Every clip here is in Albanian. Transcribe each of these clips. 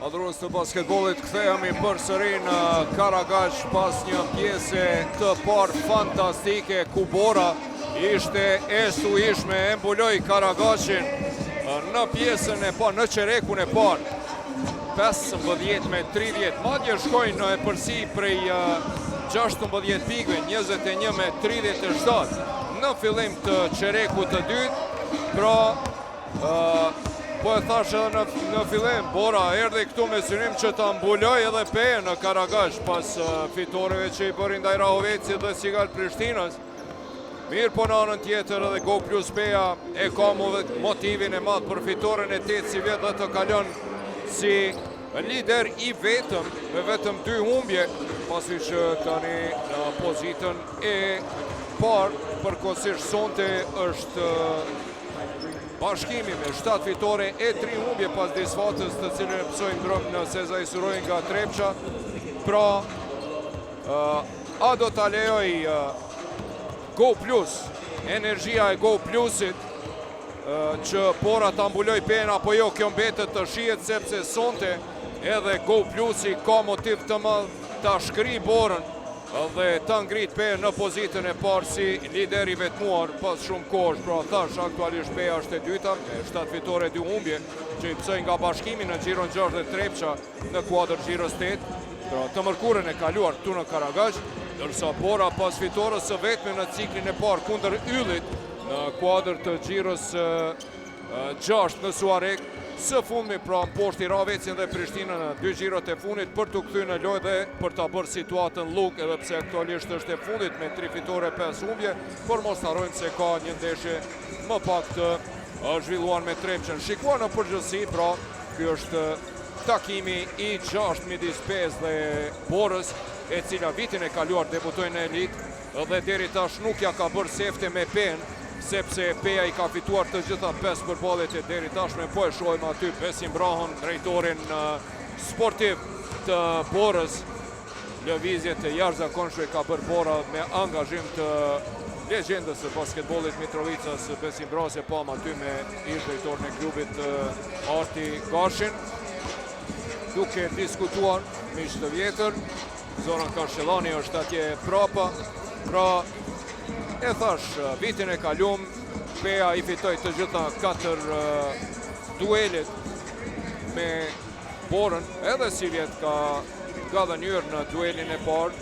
Adhurues të basketbollit, kthehemi përsëri në Karagaj pas një pjese të parë fantastike ku Bora ishte e stuhishme, e mbuloi Karagajin në pjesën e parë, në çerekun e parë. 15-30, madje shkojnë në epërsi prej 16 pikëve, 21-37 në fillim të çerekut të dytë. Pra, po e thash edhe në fillim, Bora erdhi këtu me synim që ta mbuloj edhe peje në Karagaj pas fitoreve që i bëri ndaj Rahovecit dhe Sigal Prishtinës. Mirë po në anën tjetër edhe Go Plus Peja e ka motivin e madh për fitoren e 8 si vjet dhe të kalon si lider i vetëm, me vetëm 2 humbje, pasi që tani në pozitën e parë, përkohësisht sonte është Bashkimi me 7 fitore e 3 humbje pas disfatës të cilën e pësojnë ndrëm në Sezai Suroj nga Trepqa. Pra, a do të lejoj Go Plus, energjia e Go Plusit, që Bora ta mbuloj pen apo jo, kjo mbetet të shihet, sepse sonte edhe Go Plusi ka motiv të madh ta shkri Borën dhe ta ngrit Peja në pozitën e parë si lider i vetmuar pas shumë kohësh. Pra thash, aktualisht Peja është e dyta me 7 fitore 2 humbje që i pësoj nga Bashkimi në Gjiron 6 dhe Trepqa në kuadër Gjirës 8. Pra të mërkurën e kaluar këtu në Karagaj, dërsa Bora pas fitores së vetme në ciklin e parë kundër Yllit në kuadër të Gjirës 6 në Suarek, së fundmi pra në poshtë i Rahovecin dhe Prishtinën në 2 gjirot e fundit për të kthyer në lojë dhe për ta bërë situatën luk, edhe pse aktualisht është e fundit me 3 fitore 5 humbje, por mos harrojmë se ka një ndeshje më pak të zhvilluar me Trepqen. Shikuar në përgjithësi, pra ky është takimi i 6 midis Pes dhe Borës, e cila vitin e kaluar debutoi në elitë dhe deri tash nuk ja ka bërë sefte me Pen, sepse Peja i ka fituar të gjitha 5 përballjet e deri tashme. Po e shohim aty Besim Brahon, drejtorin sportiv të Borës. Lëvizjet e jashtëzakonshme ka bërë Bora me angazhim të legjendës së basketbollit Mitrovicës, Besim Brahon, se pam aty me ish drejtorin e klubit Arti Gashin, duke diskutuar miq të vjetër. Zoran Karshellani është atje prapa. Pra, e thash, vitin e kalum, Peja i fitoi të gjitha 4 duelet me Borën, edhe si vjet ka dhe njërë në duelin e parë,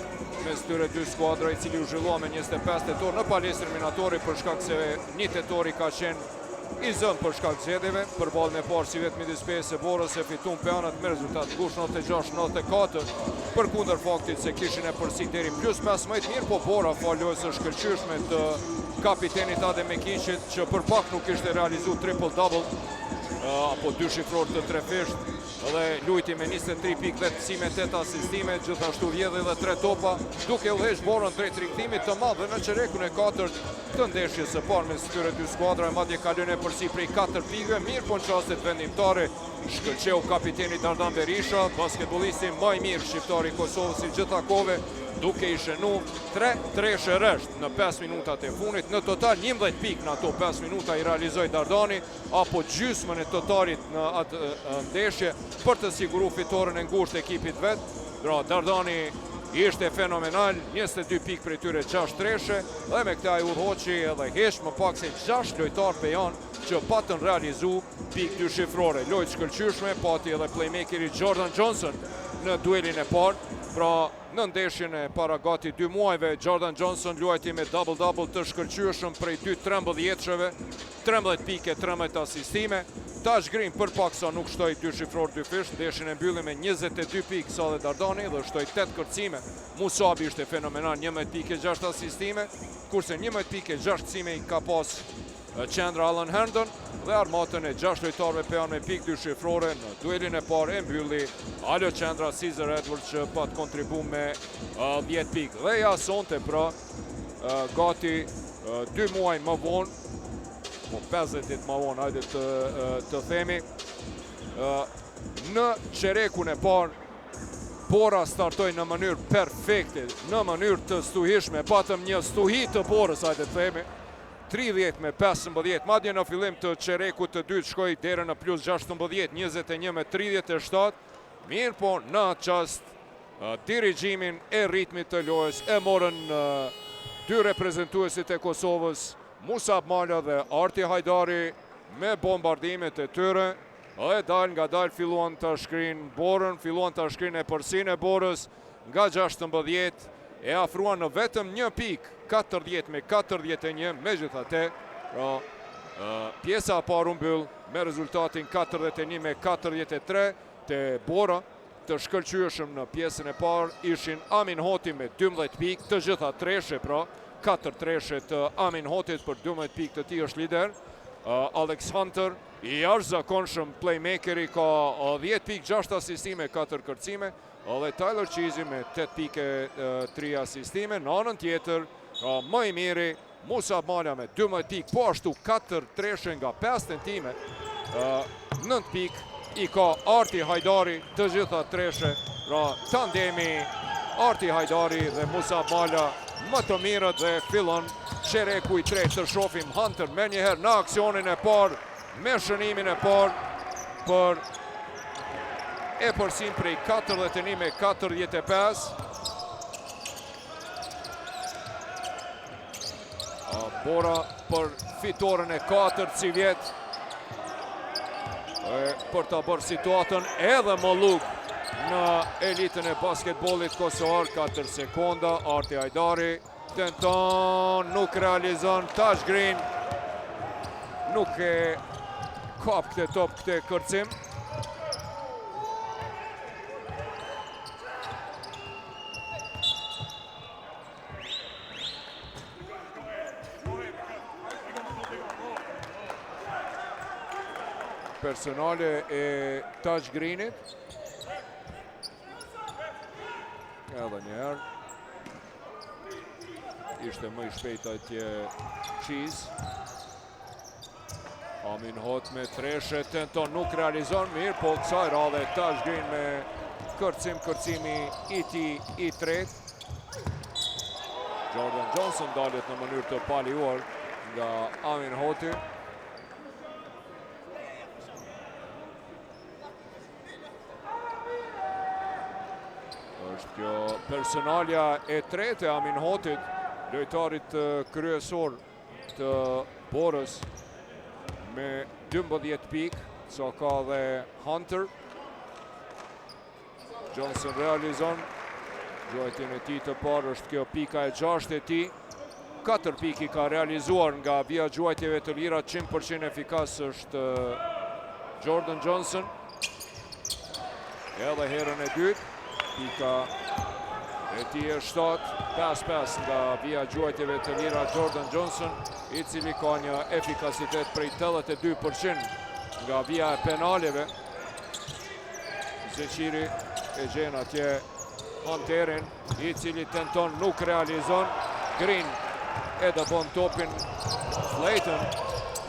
mes tyre 2 skuadra, i cili u zhvillua me 25 tetor në palestër eliminatori për shkak se një tetori ka qenë i zënë për shkak zgjedhjeve. Përballjen e parë si vetë midis Pes e Borës e fituan Pejanat me rezultat ngushtë 96-94, përkundër faktit se kishin e përsi deri plus 15. Mirë po Bora fal lojës së shkëlqyeshme të kapitenit Adem Mekiqit, që për pak nuk ishte realizuar triple-double apo 2 shifror të trefisht, dhe lujti me 23 pikë dhe pësime 8 asistime, gjithashtu vjedhi dhe 3 topa, duke udhëheq Borën drejt rikthimit të madh në çerekun e 4 të ndeshjes së parë mes këtyre 2 skuadra, madje kalon e përsi prej 4 pikëve. Mirë po në çastet vendimtare shkëlqeu kapiteni Dardan Berisha, basketbollisti më i mirë shqiptar i Kosovës i gjitha kohëve, duke i shënu 3 treshe rresht në 5 minutat e fundit. Në total 11 pikë në ato 5 minuta i realizoi Dardani, apo gjysmën e totalit në atë ndeshje, për të siguruar fitoren e ngushtë ekipit vet. Dardani ishte fenomenal, 22 pikë prej tyre 6 treshe, dhe me këta i udhëhoqi edhe heq më pak se 6 lojtar pejan që patën realizu pikë 2 shifrore. Lojë shkëlqyeshme, pati edhe playmakeri Jordan Johnson në duelin e parë. Pra, në ndeshjen e para gati 2 muajve, Jordan Johnson luajti me double-double të shkëlqyeshëm prej 2 13-vjetëshëve, 13 pike, 13 asistime. Tash Green për paksa nuk shtoi 2 shifror 2 fish, ndeshjen e mbylli me 22 pikë sa dhe Dardani, dhe shtoi 8 kërcime. Musabi ishte fenomenal, 11 pike 6 asistime, kurse 11 pike 6 kërcime i ka pas Qendra Alan Herndon, dhe armatën e 6 lojtarëve pejan me pikë 2 shifrore në duelin e parë e mbylli Alo Qendra, Caesar Edwards, që pat kontribu me 10 pikë. Dhe ja sonte pra gati 2 muaj më vonë, po 50 ditë më vonë, hajde të themi, në çerekun e parë Bora startoi në mënyrë perfekte, në mënyrë të stuhishme. Patëm një stuhi të Borës, hajde të themi, 30-15, madje në fillim të çerekut të dytë shkoi deri në plus 16, 21-37, Mirë po në çast dirigjimin e ritmit të lojës e morën dy reprezentuesit e Kosovës, Musab Mala dhe Arti Hajdari me bombardimet e tyre. E dal nga dal filluan të shkrin borën, filluan të shkrin e përsin e borës nga 16 e afruan në vetëm një pik, 40-41, me gjithate, pjesa parë mbyll me rezultatin 41-43 të bora të shkëlqyeshëm në pjesën e parë ishin Amin Hoti me 12 pik, të gjitha treshe pra, 4 treshe të Amin Hotit për 12 pik të ti është lider. Alex Hunter, i jashtëzakonshëm playmakeri, ka 10 pik, 6 asistime, 4 kërcime, dhe Tyler Cheesy me 8 pike, 3 asistime. Në anën tjetër, më i miri, Musab Mala me 12 pik, po ashtu 4 treshe nga 5 tentime, 9 pik, i ka Arti Hajdari, të gjitha treshe, tandemi Arti Hajdari dhe Musab Mala më të mirët dhe fillon Qereku i tretë. Të shofim Hunter me njëherë në aksionin e parë, me shënimin e parë për e përsin prej 41-45. Bora për fitoren e 4 civjet për të bërë situatën edhe më lugë në elitën e basketbolit kosovar. 4 sekonda, Arti Hajdari tenton, nuk realizon, Tash Green nuk e kap këtë top, këtë kërcim. Personale e Tash Greenit. Edhe njëherë. Ishte më i shpejt atje Cheese. Amin Hot me treshe, tenton, nuk realizon mirë, po kësaj radhe Tash Green me kërcimi i ti i tretë. Jordan Johnson dalet në mënyrë të paliuar nga Amin Hoti. Është kjo personalja e tretë e Amin Hotit, lojtarit kryesor të Borës, me 12 pik, sa ka dhe Hunter. Johnson realizon gjuajtjen e ti të parë, është kjo pika e 6 e ti. 4 pik i ka realizuar nga via gjuajtjeve të lira, 100% efikas është Jordan Johnson. Edhe herën e dytë, pika e ti e 7, 5-5 nga via gjuajtjeve të lira Jordan Johnson, i cili ka një efikasitet prej 82% nga via e penaleve. Zeqiri e gjen atje Hunterin, i cili tenton, nuk realizon. Green e do bon topin Slayton.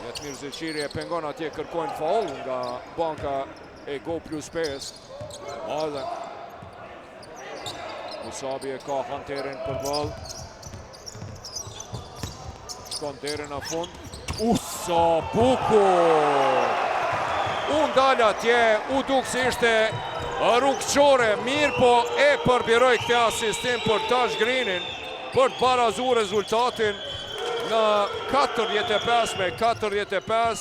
Jetmir Zeqiri e pengon atje, kërkojnë faul nga banka e Go plus 5. Musabi e ka Hunterin për ball. Shkon deri në fund. Sa bukur! Unë dalë atje, u duk si ishte rrugëqore, mirë po e përbiroj këtë asistim për Tash Greenin për të barazu rezultatin në 45-45.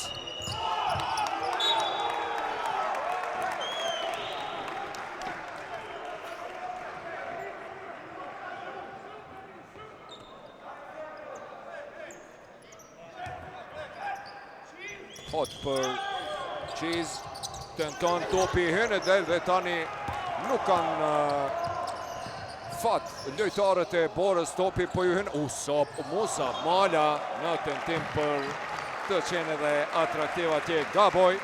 Hot për Cheese, tenton topi hynë del dhe tani nuk kanë fat lojtarët e Borës, topi po ju hynë. Musab Mala në tentim për të qenë edhe atraktiv atje Gaboj.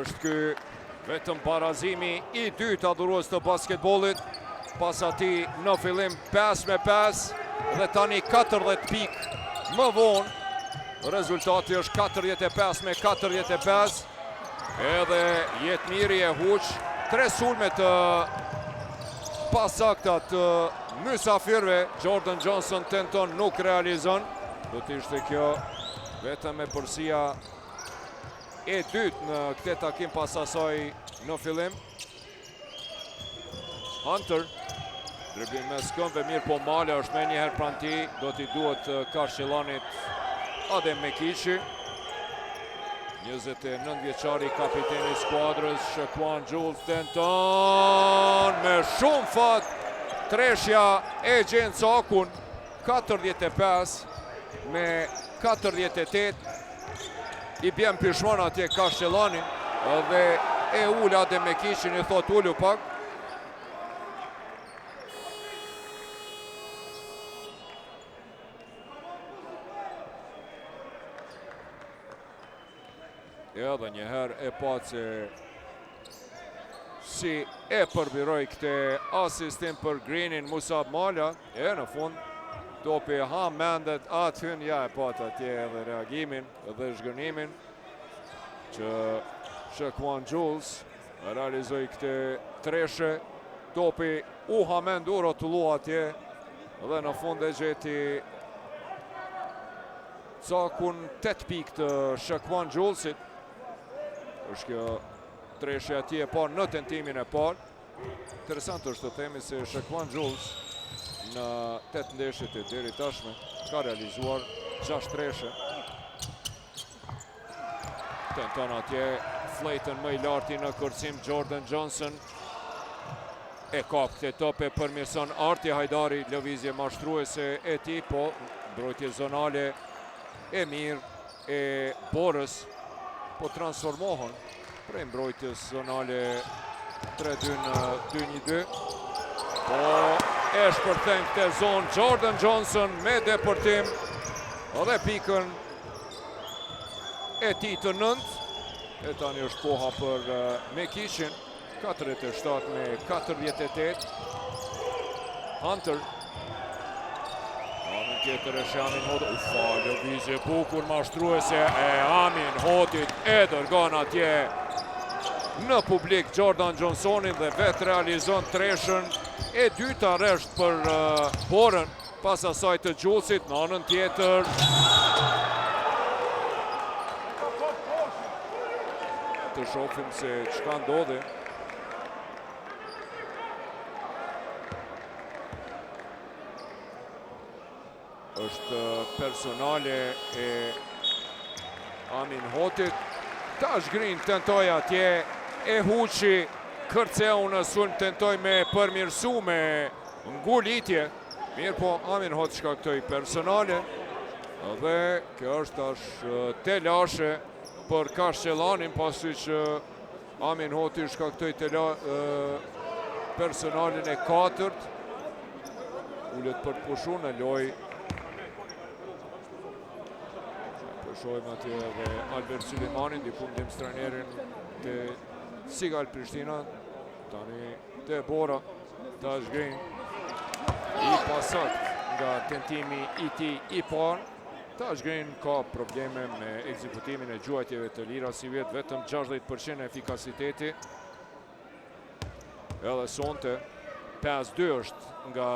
Është ky vetëm barazimi i dytë adhurues të basketbollit, pas ati në fillim 5-5 dhe tani 40 pik më vonë. Rezultati është 45-45. Edhe Jetmiri e huq 3 sulme të pasakta të mysafirve. Jordan Johnson tenton, nuk realizon. Do të ishte kjo vetëm e përsia e dytë në këtë takim pas asaj në fillim. Hunter, driblim me skëmve mirë po Male është me njëherë pranë ti, do t'i duhet Karshillanit Adem Mekiqi. 29 vjeçari kapiteni skuadrës, Shaquan Jules tenton me shumë fat treshja e gjen Cakun, 45 me 48. I bjen pishmon atje Karshillani dhe e ul Adem Mekiqin, i thot ulu pak. Edhe njëherë e pa që si e përbiroj këtë asistim për Greenin Musab Mala. E në fund topi ha mendet atë hyn, ja e pat atje edhe reagimin edhe zhgënimin që Shaquan Jules realizoi këtë treshe. Topi u ha mend, u rotullu atje dhe në fund e gjeti Cakun 8 pikë të Shaquan Julesit. Është kjo treshja atje e parë në tentimin e parë. Interesant është të themi se Shaquan Jules në 8 ndeshjet e deri tashme ka realizuar 6 treshe. Tenton atje Flayton më i larti në kërcim, Jordan Johnson e kap këtë top e përmirëson Arti Hajdari, lëvizje mashtruese e tij, po mbrojtje zonale e mirë e Borës po transformohen prej mbrojtjes zonale 3-2 në 2-1-2. Po e shpërthen këtë zonë Jordan Johnson me deportim dhe pikën e tij të 9. E tani është koha për Mekiqin, 47 me 48. Hunter. Amin tjetër e Amin Hotit. Ufa, lëvizje bukur mashtruese e Amin Hotit e dërgon atje në publik Jordan Johnsonin dhe vetë realizon treshën e dyta rresht për Borën pas asaj të Julesit. Në anën tjetër të shohim se çka ndodhi. Është personale e Amin Hotit. Tash Green tentoj atje, e huqi kërceu në sulm, tentoj me përmirësu me ngulitje. Mirë po Amin Hot shkaktoi personale dhe kjo është tash telashe për Karshillanin, pasi që Amin Hoti shkaktoi personalin e 4. Ullet për të pushuar në lojë. Shohim atje dhe Albert Suleimanin, difundim stranierin të Sigal Prishtina, tani të Bora, tash Green, i pasat nga tentimi i tij i parë. Tash Green ka probleme me ekzekutimin e gjuajtjeve të lira, si vjet vetëm 60% efikasiteti. Edhe sonte 5-2 është nga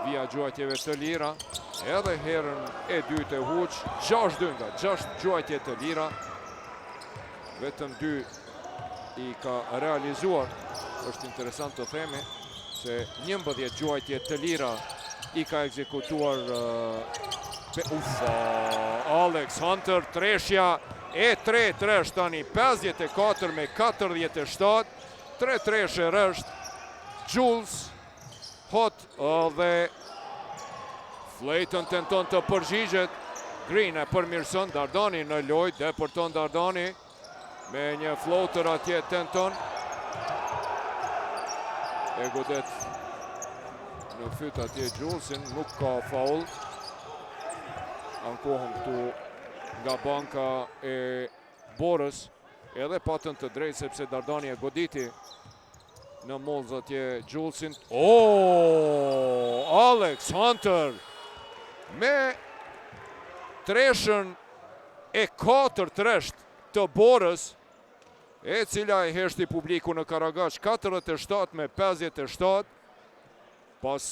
via gjuajtjeve të lira. Edhe herën e dytë e huq, 6-2 nga 6 gjuajtje të lira. Vetëm 2 i ka realizuar. Është interesant të themi se 11 gjuajtje të lira i ka ekzekutuar Alex Hunter. Treshja e 3 tresh tani, 54 me 47. 3 treshe rresht Jules, Hot dhe Flayton tenton të përgjigjet. Green e përmirëson, Dardani në lojë, deporton Dardani me një floater atje tenton. E godet në fyt atje Julesin, nuk ka faul. Ankohen këtu nga banka e Borës, edhe patën të drejtë sepse Dardani e goditi në mollz atje Julesin. Alex Hunter me treshën e 4 tresht të Borës, e cila e heshti publiku në Karagash, 47 me 57, pas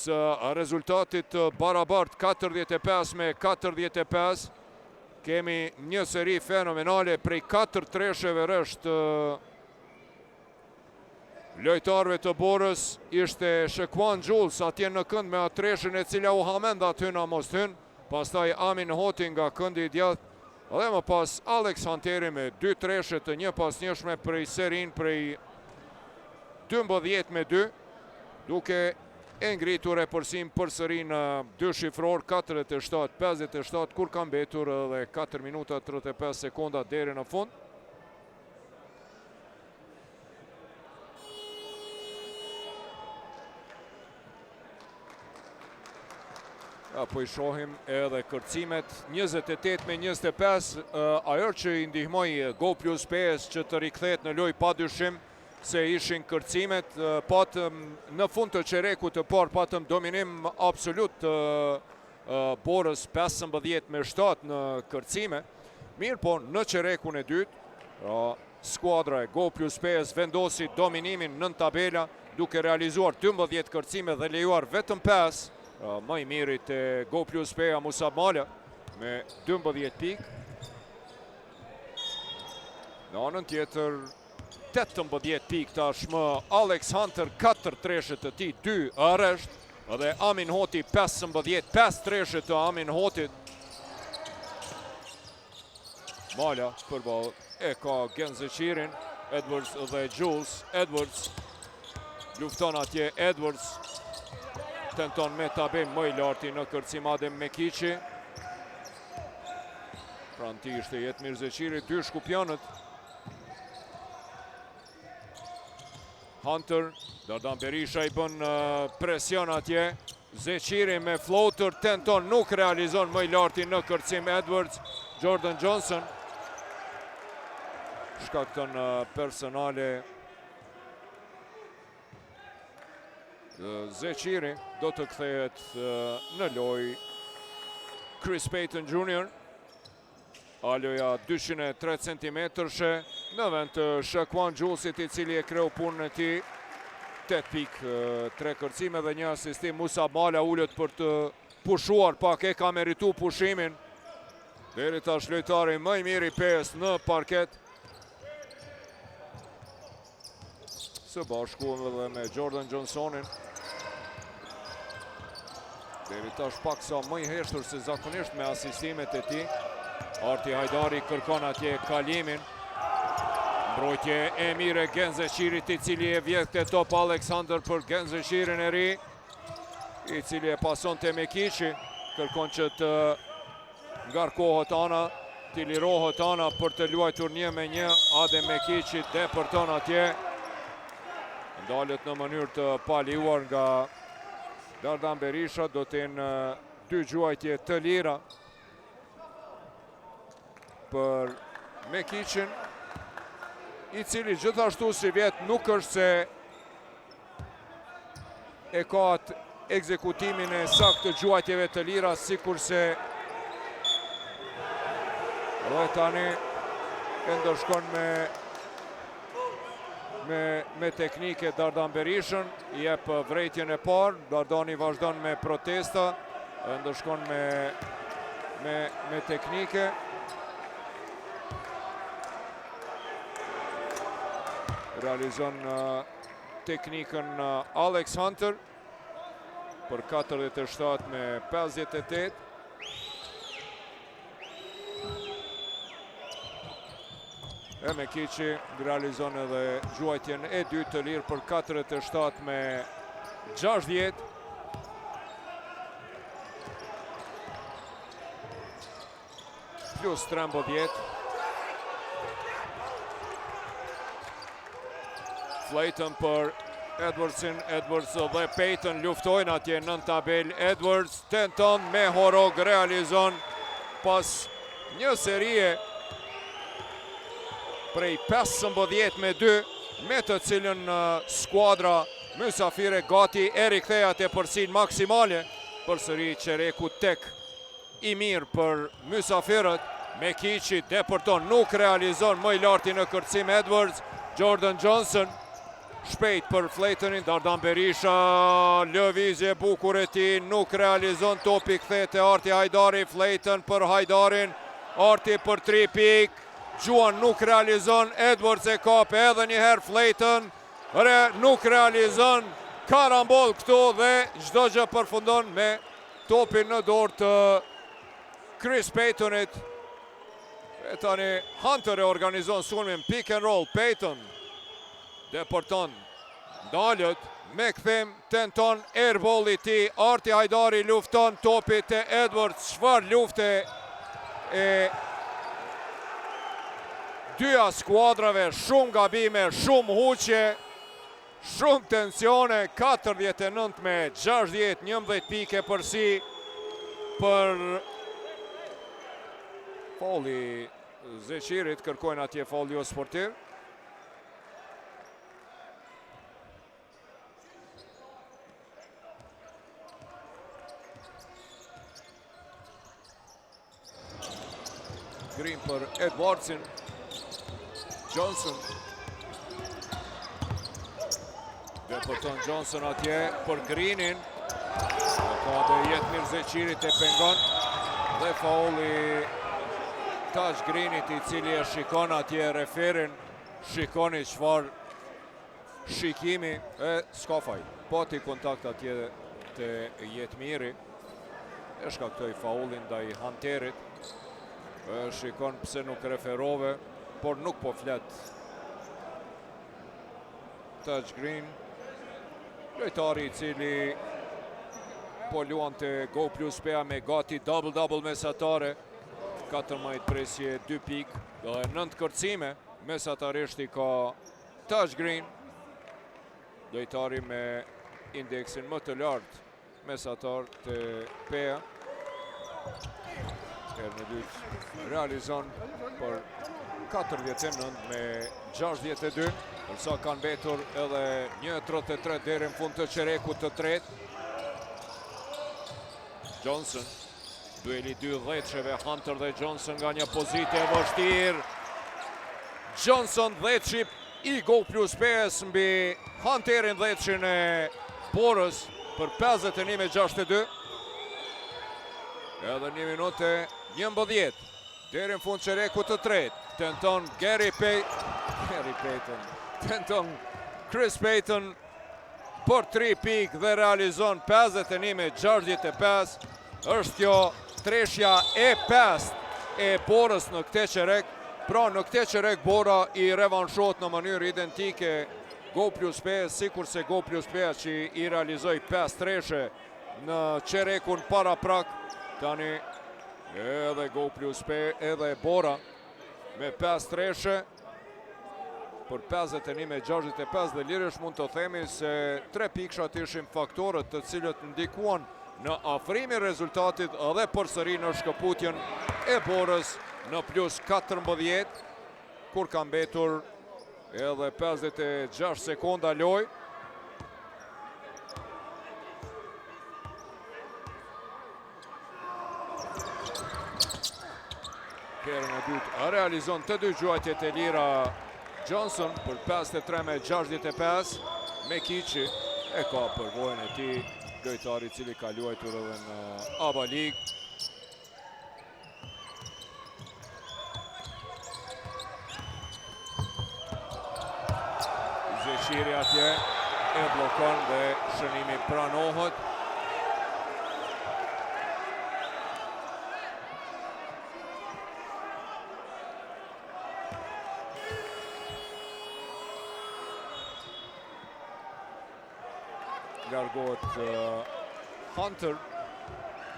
rezultatit barabart 45 me 45. Kemi një seri fenomenale prej 4 tresheve rresht lojtarëve të Borës. Ishte Shekuan Gjuls atje në kënd me atë treshën e cila u hamenda hynë a mos hynë. Pastaj Amin Hoti nga këndi i djathtë. Dhe më pas Alex Hanteri me 2 treshe të një pas njëshme prej serin prej 12-2. Duke e ngritur e përsim për sëri në 2 shifror, 47-57, kur kam betur dhe 4 minuta 35 sekonda deri në fund. Po i shohim edhe kërcimet 28-25, ajo që i ndihmoj Go+5 që të rikthehet në lojë pa dyshim se ishin kërcimet, patëm në fund të çerekut të parë patëm dominim absolut të Borës 15-7 në kërcime. Mirë po në çerekun e dytë, skuadra e Go+5 vendosi dominimin nën tabela duke realizuar 12 kërcime dhe lejuar vetëm 5. Më i mirit e Go+5 Musab Mala me 12 pik. Në anën tjetër 18 pik tashmë Alex Hunter, 4 treshe të tij, 2 arresht, dhe Amin Hoti 15, 5 treshe të Amin Hotit. Mala përballë e ka Genzeqirin, Edwards dhe Jules. Edwards lufton atje, Edwards tenton me tabel më i larti në kërcim Adem Mekiqi. Pranë ti ishte Jet Mirzeqiri, 2 shkupjanët. Hunter, Dardan Berisha i bën presion atje. Zeqiri me floater tenton, nuk realizon më i larti në kërcim Edwards. Jordan Johnson shkakton personale. Zeqiri do të kthehet në lojë. Chris Payton Jr. Aloja 203 cm në vend të Shekuan Gjulsit i cili e kreu punën e tij. 8 pik, 3 kërcime dhe 1 asistim. Musab Mala ulet për të pushuar pak, e ka meritu pushimin. Deri tash lojtari më i miri 5 në parket. Së bashku edhe me Jordan Johnsonin. Deri tash paksa më i heshtur se zakonisht me asistimet e tij. Arti Hajdari kërkon atje kalimin. Mbrojtje e mire Genzeqirit i cili e vjedh te top Alexander për Genzeqirin e ri, i cili e pason te Mekiqi. Kërkon që të ngarkohet ana, të lirohet ana për të luajtur 1-1. Adem Mekiqi depërton atje. Ndalet në mënyrë të paliuar nga Dardan Berisha, do të jenë 2 gjuajtje të lira për Mekiqin, i cili gjithashtu si vjet nuk është se e ka atë ekzekutimin e saktë të gjuajtjeve të lira, sikurse dhe tani e ndërshkon me teknike Dardan Berishën, i jep vrejtjen e parë. Dardani vazhdon me protesta, e ndërshkon me teknike. Realizon teknikën Alex Hunter për 47 me 58. E Mekiqi realizon edhe gjuajtjen e dytë të lirë për 47 me 60. Plus 13. Flayton për Edwardsin, Edwards dhe Payton luftojnë atje nën tabel. Edwards tenton me horog, realizon pas një serie prej 15-2, me të cilën skuadra mysafire gati e rikthej atje përsin maksimale. Përsëri çereku tek i mirë për mysafirët. Mekiqi depërton, nuk realizon më i larti në kërcim Edwards. Jordan Johnson shpejt për Flaytonin. Dardan Berisha, lëvizje bukur e tij, nuk realizon, topi kthehet te Arti Hajdari. Flayton për Hajdarin, Arti për 3 pik. Gjuan nuk realizon. Edwards e kap edhe një herë flejtën. Nuk realizon. Karambol këtu dhe çdo gjë përfundon me topin në dorë të Chris Paytonit. E tani Hunter e organizon sulmin pick and roll. Payton deporton. Dalët me kthim, tenton airball i tij. Arti Hajdari lufton topi te Edwards. Çfarë lufte e dyja skuadrave, shumë gabime, shumë huqje, shumë tensione. 49 me 60, 11 pike përsi për fauli Zeqirit, kërkojnë atje faul jo sportiv. Green për Edwardsin. Johnson. Deporton Johnson atje për Greenin. Ka dhe jetë mirë Zeqirit e pengon. Dhe fauli Taj Greenit i cili e shikon atje referin. Shikoni çfarë shikimi e s'ka faj. Pati kontakt atje të Jetmiri. E shkaktoi faulin ndaj Hunterit. Shikon pse nuk referove, por nuk po flet Taj Green, lojtari i cili po luante Go plus PA me gati double mesatare, 14 presje, 2 pik dhe 9 kërcime. Mesatarisht i ka Taj Green, lojtari me indeksin më të lartë mesatar të PA. Herë në dytë realizon për 49 me 62, përsa kanë betur edhe 1.33 deri në fund të qerekut të tretë. Johnson, dueli 2 dheqeve, Hunter dhe Johnson nga një pozitë e vështirë. Johnson dheqi i Go plus 5 mbi Hunterin dheqin e Borës për 51 me 62. Edhe 1 minutë 11 deri në fund qerekut të tretë. Tenton Gary Payton. Tenton Chris Payton për 3 pik dhe realizon 51 me 65. Është kjo treshja e 5 e Borës në këtë qerek. Pra në këtë qerek Bora i revanshot në mënyrë identike Go plus 5, sikur se Go plus 5 që i realizoi 5 treshe në qerekun para prak. Tani edhe Go plus P, edhe Bora me 5 treshe për 51 me 65 dhe lirish mund të themi se 3 pikshat ishin faktorët të cilët ndikuan në afrimin rezultatit edhe përsëri në shkëputjen e Borës në plus 14 kur ka mbetur edhe 56 sekonda loj. Herën e dytë realizon të dy gjuajtjet e lira Johnson për 53 me 65. Mekiqi e ka përvojën e tij, lojtari i cili ka luajtur edhe në ABA League. Zeqiri atje e blokon dhe shënimi pranohet. Largohet Hunter,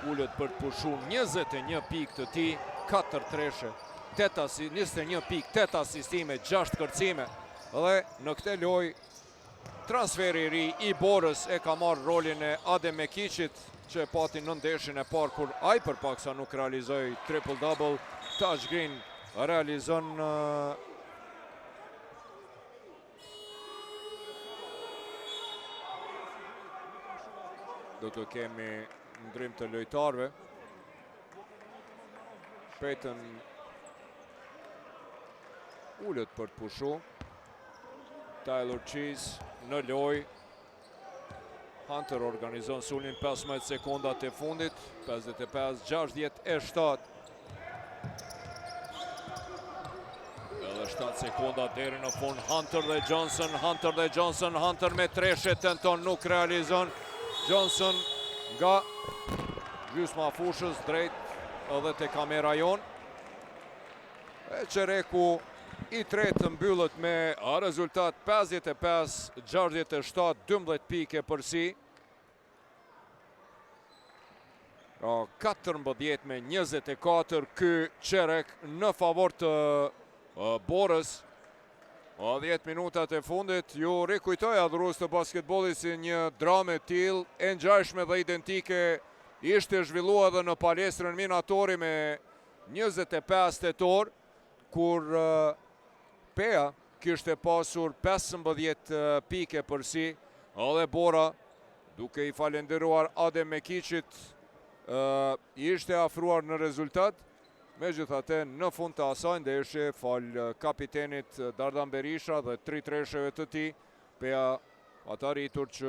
ullet për të pushu 21 pik të ti, 4 treshe, 21 pik, 8 asistime, 6 kërcime. Dhe në këtë loj, transferi ri i Borës e ka marrë rolin e Adem Mekiqit, që e pati në ndeshin e parë kur ai përpaksa nuk realizoi triple-double. Taj Green realizon do të kemi ndrim të lojtarve. Payton ullet për të pushu. Tyler Cheese në loj. Hunter organizon sulmin 15 sekondat e fundit. 55-67. sekonda deri në fund. Hunter dhe Johnson, Hunter me treshe tenton, nuk realizon. Johnson nga gjysma fushës drejt edhe te kamera jon. E Qereku i tretë mbyllët me rezultat 55-67, 12 pike përsi. 14-24 ky Qerek në favor të Borës. 10 minutat e fundit ju rikujtoj adhurues të basketbollit si një dramë e tillë e ngjashme dhe identike ishte zhvilluar edhe në palestrën Minatori me 25 tetor, kur Pea kishte pasur 15 pike përsi, edhe Bora, duke i falenderuar Adem Mekiqit, ishte afruar në rezultat. Megjithatë, në fund të asaj ndeshje, fal kapitenit Dardan Berisha dhe 3 tresheve të tij, Pea ata rritur që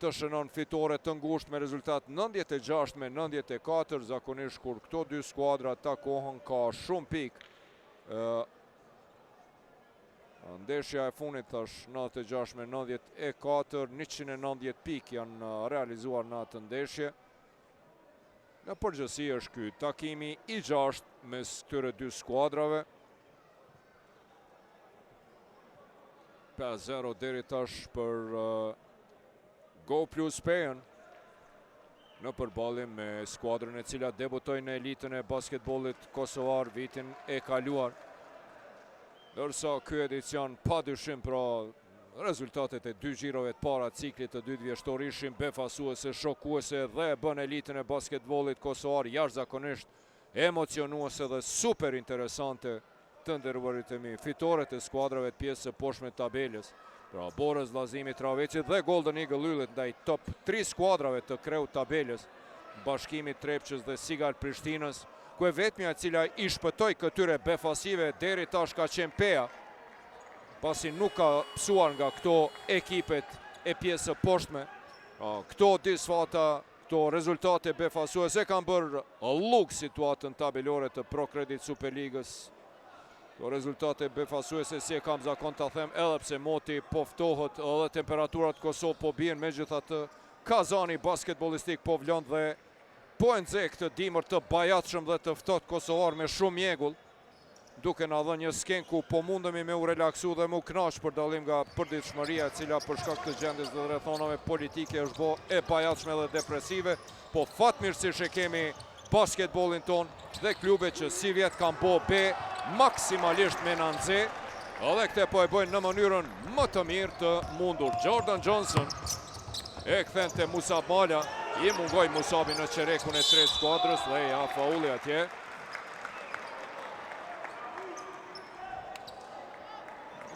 të shënon fitore të ngushtë me rezultat 96-94, zakonisht kur këto dy skuadra takohen ka shumë pikë. Ndeshja e funit thash 96-94, 190 pikë janë realizuar në atë ndeshje. Në përgjithësi është ky takimi i 6 mes këtyre dy skuadrave. 5-0 deri tash për Go Plus Peën në përballje me skuadrën e cila debutoi në elitën e basketbollit kosovar vitin e kaluar. Ndërsa ky edicion padyshim pra rezultatet e dy gjirove të para ciklit të dytë vjeshtor ishin befasuese, shokuese dhe bën elitën e basketbollit kosovar jashtëzakonisht emocionuese dhe super interesante të nderuarit e mi. Fitoret e skuadrave të pjesë së poshtme të tabelës, pra Borës, Vllazimi, Traveci dhe Golden Eagle Yllit ndaj top 3 skuadrave të kreut tabelës, Bashkimit Trepçës dhe Sigal Prishtinës, ku e vetmja e cila i shpëtoi këtyre befasive deri tash ka qenë Pea, pasi nuk ka psuar nga këto ekipet e pjesë së poshtme. Këto disfata, këto rezultate befasuese kanë bërë lug situatën tabelore të Pro Credit Superligës. Këto rezultate befasuese, si e kam zakon ta them, edhe pse moti poftohet edhe temperaturat Kosovë po bien, megjithatë Kazani basketbollistik po vlon dhe po e nxe këtë dimër të bajatshëm dhe të ftohtë kosovar me shumë mjegull, duke na dhënë një skenë ku po mundemi me u relaksu dhe me u kënaq për dallim nga përditshmëria e cila për shkak të gjendjes dhe rrethonave politike është bë e bajatshme dhe depresive, po fatmirësisht e kemi basketbollin ton dhe klube që si vjet kanë bo be maksimalisht me nanxe, edhe këte po e bëjnë në mënyrën më të mirë të mundur. Jordan Johnson e kthen te Musab Mala, i mungoj Musabi në Qerekun e tretë skuadrës dhe ja faulli atje.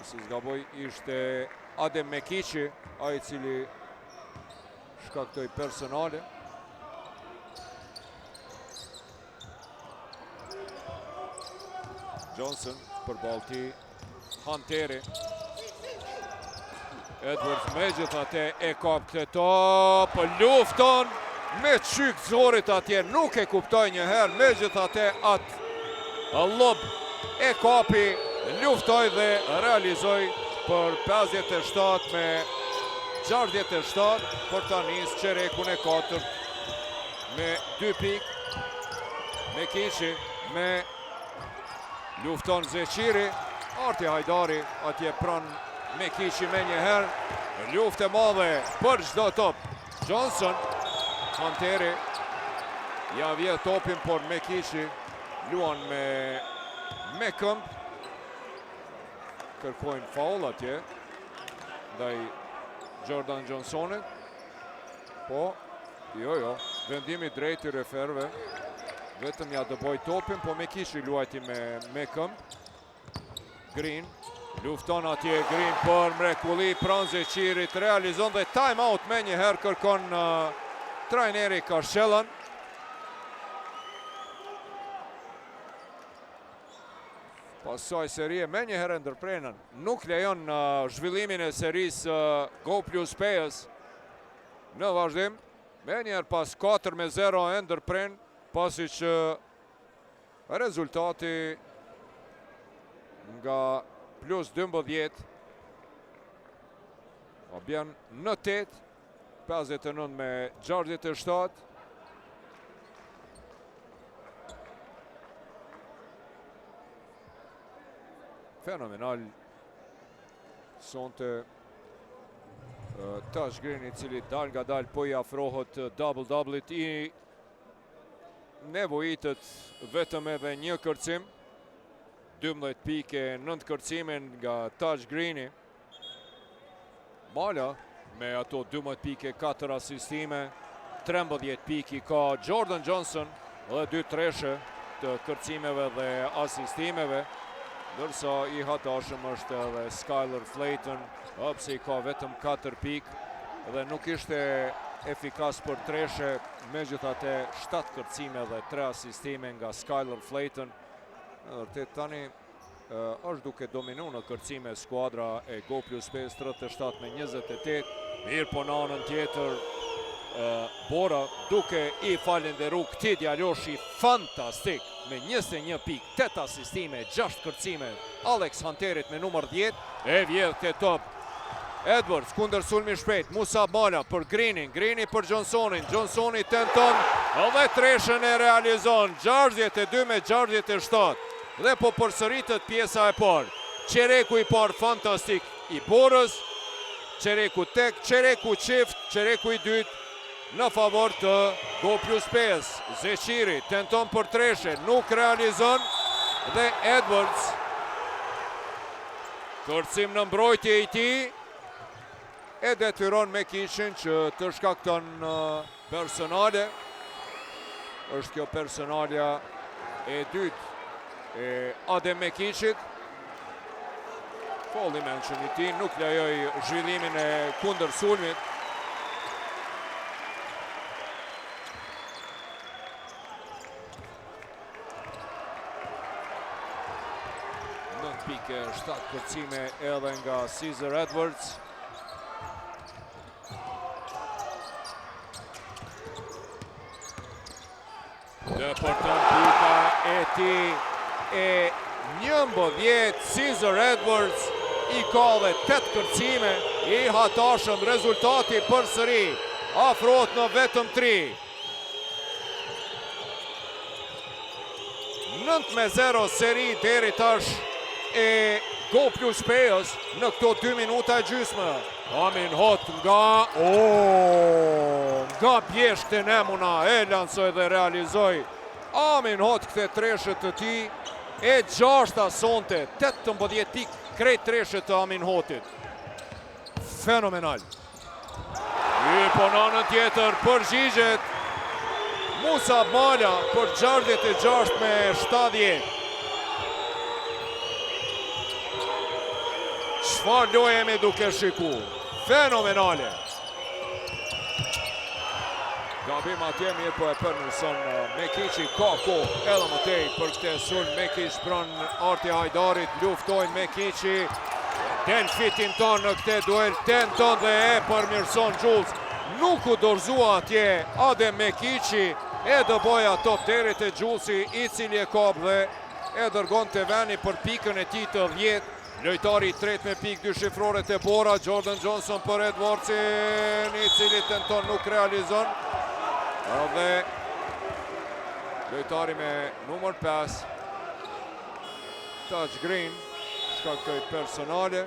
Si zgaboj ishte Adem Mekiqi, ai i cili shkaktoi personale. Johnson për balti Hunteri. Edwards megjithatë e kap këtë top, lufton me çyk zorit atje, nuk e kuptoj njëherë, megjithatë atë lob e kapi, luftoj dhe realizoj për 57 me 67 për ta nisë Qerekun e 4 me 2 pikë. Mekiqi me lufton Zeqiri, Arti Hajdari atje pran Mekiqi me njëherë, luft e madhe për çdo top. Johnson, Hunteri ja vje topin, por Mekiqi luan me këmbë. Kërkojnë faul atje ndaj Jordan Johnsonit. Po, jo, vendimi drejt i referve. Vetëm ja dëboj topin, po Mekiqi luajti me këmbë. Green, lufton atje Green për mrekulli, pran Zeqirit, realizon dhe time out me njëherë kërkon trajneri Karshelan. Pasaj serie me njëherë ndërprenën, nuk lejon zhvillimin e serisë Go Plus Peës në vazhdim. Me njëherë pas 4-0 e ndërprenë, pasi që rezultati nga plus 12. O bjen në 8, 59 me 67. Fenomenal sonte Tash Green, i cili dal nga dal po i afrohet double-doublit, i nevojitët vetëm edhe një kërcim. 12 pike, 9 kërcimin nga Tash Greeni. Mala me ato 12 pike, 4 asistime, 13 piki ka Jordan Johnson dhe 2 treshe të kërcimeve dhe asistimeve, ndërsa i hatashëm është edhe Skylar Flayton, pse i ka vetëm 4 pik dhe nuk ishte efikas për treshe, megjithatë 7 kërcime dhe 3 asistime nga Skylar Flayton. Vërtet tani është duke dominu në kërcime skuadra e Go Plus 5, 37 me 28. Mirë po në anën tjetër, Bora duke i falenderu këtij djaloshi fantastik me 21 pik, 8 asistime, 6 kërcime. Alex Hunterit me numër 10 e vjedh këtë top. Edwards kundër sulmi shpejt, Musa Mala për Greenin, Greeni për Johnsonin, Johnsoni tenton dhe treshen e realizon, 62 me 67. Dhe po përsëritet pjesa e parë. Qereku i parë fantastik i Borës, qereku tek, qereku qift, qereku i dytë në favor të Go Plus 5. Zeqiri tenton për treshe, nuk realizon dhe Edwards kërcim në mbrojtje i tij e detyron Mekicin që të shkakton personale. Është kjo personalja e dytë e Adem Mekicit. Fall dimension i tij nuk lejoi zhvillimin e kundër sulmit. Pike, 7 kërcime edhe nga Caesar Edwards. Dhe për të pika e ti e 11, Caesar Edwards i ka dhe 8 kërcime, i hatashëm, rezultati për sëri afrohet në vetëm 3. 9-0 seri deri tash e Go Plus 5 në këto 2 minuta e gjysmë. Amin Hot nga pjesht e Nemuna e lansoj dhe realizoj. Amin Hot këte treshet të ti e 6 sonte, 18 pik krejt treshet të Amin Hotit. Fenomenal. I po në anën tjetër përgjigjet Musa Mala për 66 me 70. Çfarë loje jemi duke shiku? Fenomenale. Gabim atje mirë po e përmirëson Mekici, ka kohë edhe më tej për këtë sulm. Mekic pran Arti Hajdarit, luftojnë Mekici, del fitin ton në këtë duel, tenton dhe e përmirëson Jules. Nuk u dorzua atje Adem Mekici, e dëboja top derit e Julesi, i cili e kap dhe e dërgon të veni për pikën e tij të 10. Lojtari i tret me pik 2 shifrore të Bora, Jordan Johnson për Edwardsin, i cili tenton nuk realizon. Dhe lojtari me numër 5, Tash Green, shkaktoi personale.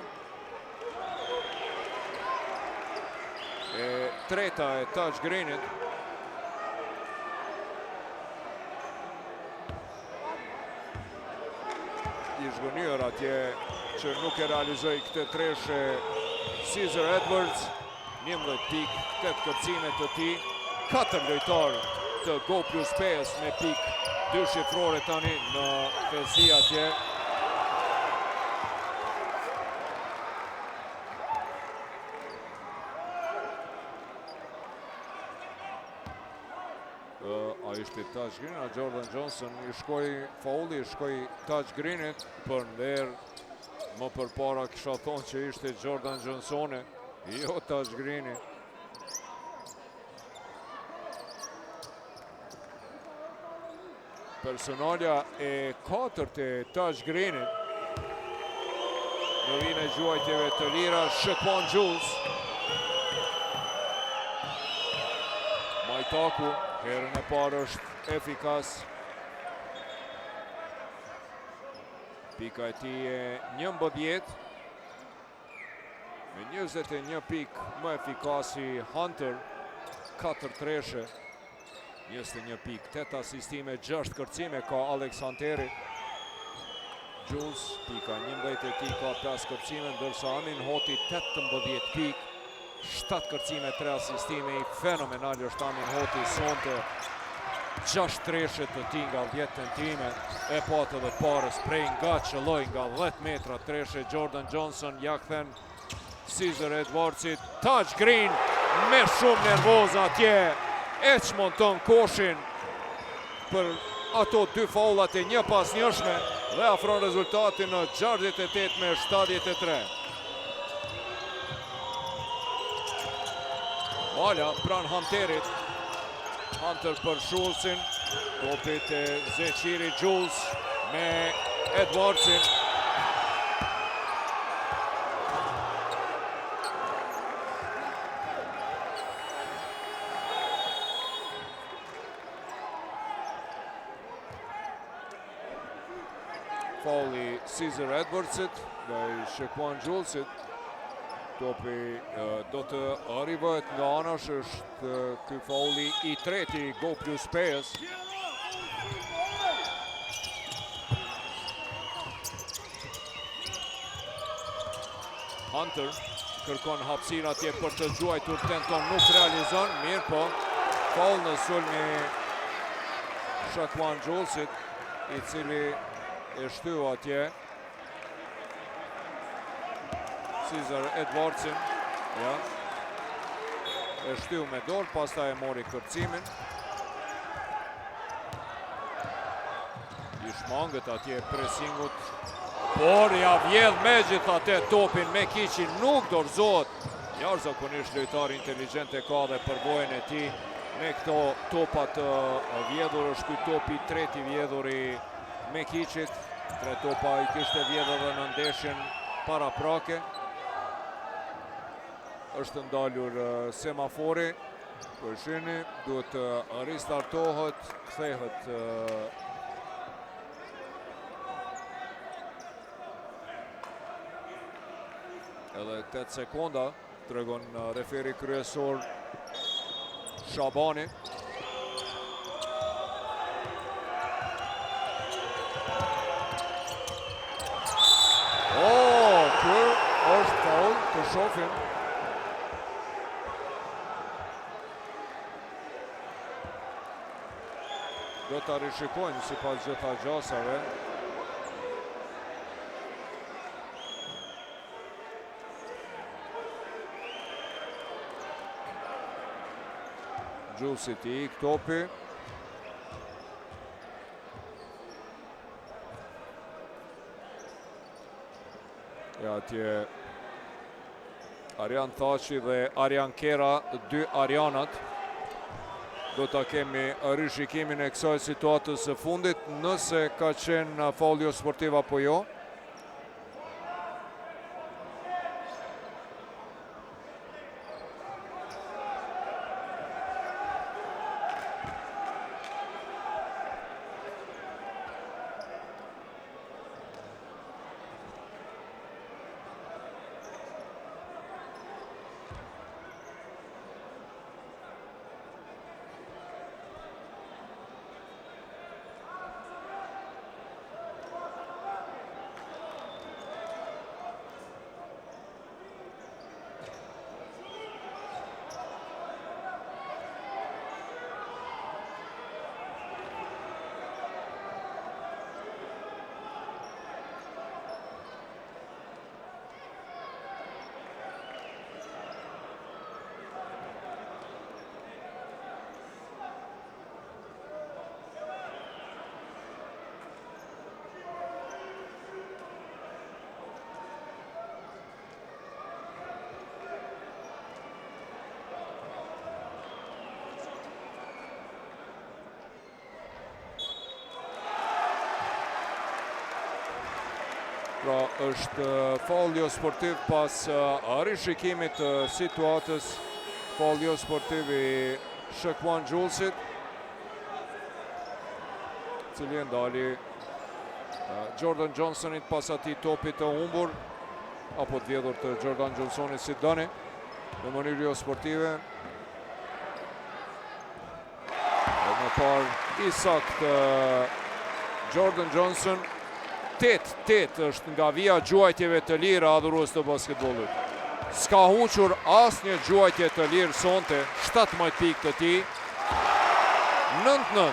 E treta e Tash Greenit. I zhgënjur atje që nuk e realizoi këtë treshe Caesar Edwards. 11 pik, 8 kërcime të tij, 4 lojtar të Go Plus 5 me pik 2 shifrore tani në Felsi atje. A ishte Tash Green, a Jordan Johnson i shkoi fauli, i shkoi Tash Greenit për nder. Më përpara kisha thonë që ishte Jordan Johnsoni, jo Tash Greeni. Personalja e 4 e Tash Greenit. në rinë e gjuajtjeve të lira, Shaquan Jules. Majtaku, herën e parë është efikas. Pika e tij e 11. Me 21 pikë më efikasi Hunter, 4 treshe, 21 pikë, 8 asistime, 6 kërcime ka Alex Hunteri. Jules, pika 11 e tij ka 5 kërcime, ndërsa Amin Hoti 18 pikë, 7 kërcime, 3 asistime. I fenomenal është Amin Hoti sonte, 6 treshe të tij nga 10 tentime, e patë edhe parës prej nga qëlloj nga 10 metra treshe. Jordan Johnson ja kthen Cesar Edwardsit, touch green, me shumë nervoz atje, e që monton koshin për ato 2 faullat e një pas njëshme dhe afron rezultatin në 68 me 73. Bala pran Hunterit, Hunter për Schulzin, topit e Zeqiri Jules me Edwardsin. Fauli Cesar Edwardsit dhe Shaquan Julesit. Topi do të arrivohet nga anash, është ky fauli i treti go plus 5. Hunter kërkon hapësirë atje për të gjuajtur, tenton, nuk realizon, mirë po. Faul në sulmi Shaquan Julesit, i cili e shtyu atje Cesar Edwardsin, ja, e shtyu me dorë, pastaj e mori kërcimin. I shmangët atje presingut, por ja vjedh me gjithatë topin me kiqin, nuk dorëzohet. Jashtëzakonisht lojtar inteligent e ka dhe përvojën e tij me këto topat vjedhur. Është ky topi i treti vjedhur i Mekiqit, 3 topa i kishte vjedhur edhe në ndeshjen paraprake. Është ndalur semafori, po shihni, duhet të ristartohet, kthehet edhe 8 sekonda, tregon referi kryesor Shabani. Kjo është faul, të shohim. Do të rishikojnë sipas gjitha gjasave. Julesit i ik topi. Ja, atje Arjan Thaçi dhe Arjan Kera, 2 Arjanat. Do të kemi rishikimin e kësaj situatës së fundit, nëse ka qenë faul jo sportiv apo jo. Pra është faul jo sportiv pas rishikimit të situatës. Faul jo sportiv i Shaquan Julesit, cili ndali Jordan Johnsonit pas atij topit të humbur, apo të vjedhur të Jordan Johnsonit si doni, në mënyrë jo sportive. Më parë i saktë Jordan Johnson. 8-8 është nga vija gjuajtjeve të lirë adhurues të basketbollit. S'ka huqur asnjë gjuajtje të lirë sonte, 17 pikë të tij. 9-9.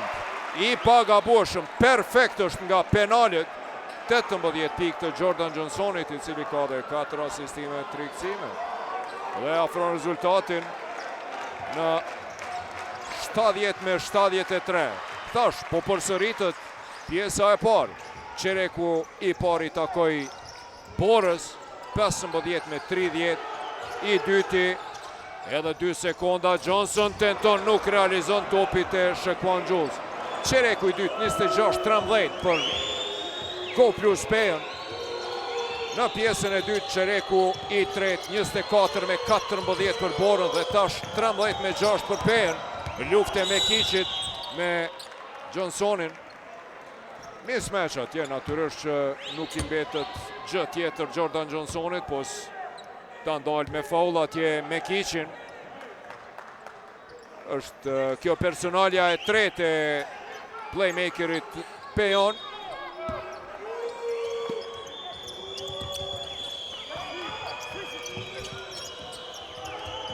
I pagabueshëm, perfekt është nga penalet. 18 pikë të Jordan Johnsonit, i cili ka dhe 4 asistime, 3 kthime. Dhe afron rezultatin në 70-73. Thash, po përsëritet pjesa e parë. Qereku i pari takoj Borës, 15-30, i dyti, edhe 2 sekonda, Johnson tenton, nuk realizon topit e Shaquan Jules. Qereku i dytë, 26-13 për Go plus Pejon. Në pjesën e dytë, qereku i tretë, 24-14 për Borën, dhe tash 13-6 për Pejon. Lufte me Kiqit, me Johnsonin. Mismatch atje, natyrisht që nuk i mbetet gjë tjetër Jordan Johnsonit, po ta ndalë me faul atje me Kiqin. Është kjo personalja e tretë e playmakerit Pejon.